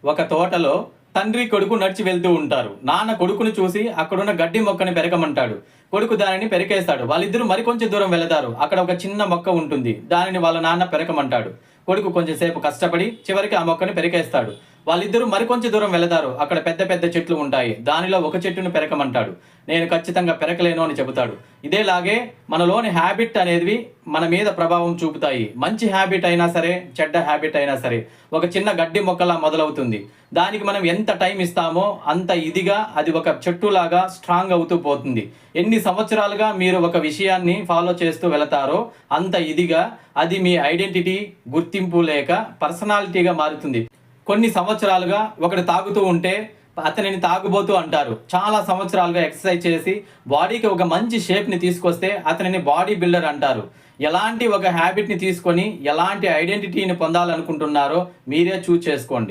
ఒక తోటలో తండ్రి కొడుకు నడిచి వెళ్తూ ఉంటారు. నాన్న కొడుకును చూసి అక్కడున్న గడ్డి మొక్కని పెరకమంటాడు. కొడుకు దానిని పెరికేస్తాడు. వాళ్ళిద్దరూ మరికొంచెం దూరం వెళతారు. అక్కడ ఒక చిన్న మొక్క ఉంటుంది. దానిని వాళ్ళ నాన్న పెరకమంటాడు. కొడుకు కొంచెం సేపు కష్టపడి చివరికి ఆ మొక్కని పెరికేస్తాడు. వాళ్ళిద్దరూ మరికొంచెం దూరం వెళతారు. అక్కడ పెద్ద పెద్ద చెట్లు ఉంటాయి. దానిలో ఒక చెట్టును పెరకమంటాడు. నేను ఖచ్చితంగా పెరకలేను అని చెబుతాడు. ఇదేలాగే మనలోని హ్యాబిట్ అనేవి మన మీద ప్రభావం చూపుతాయి. మంచి హ్యాబిట్ అయినా సరే, చెడ్డ హ్యాబిట్ అయినా సరే ఒక చిన్న గడ్డి మొక్కలా మొదలవుతుంది. దానికి మనం ఎంత టైం ఇస్తామో అంత ఇదిగా అది ఒక చెట్టులాగా స్ట్రాంగ్ అవుతూ పోతుంది. ఎన్ని సంవత్సరాలుగా మీరు ఒక విషయాన్ని ఫాలో చేస్తూ వెళతారో అంత ఇదిగా అది మీ ఐడెంటిటీ, గుర్తింపు లేక పర్సనాలిటీగా మారుతుంది. కొన్ని సంవత్సరాలుగా ఒకడు తాగుతూ ఉంటే అతనిని తాగుబోతూ అంటారు. చాలా సంవత్సరాలుగా ఎక్సర్సైజ్ చేసి బాడీకి ఒక మంచి షేప్ని తీసుకొస్తే అతనిని బాడీ బిల్డర్ అంటారు. ఎలాంటి ఒక హ్యాబిట్ని తీసుకొని ఎలాంటి ఐడెంటిటీని పొందాలనుకుంటున్నారో మీరే చూస్ చేసుకోండి.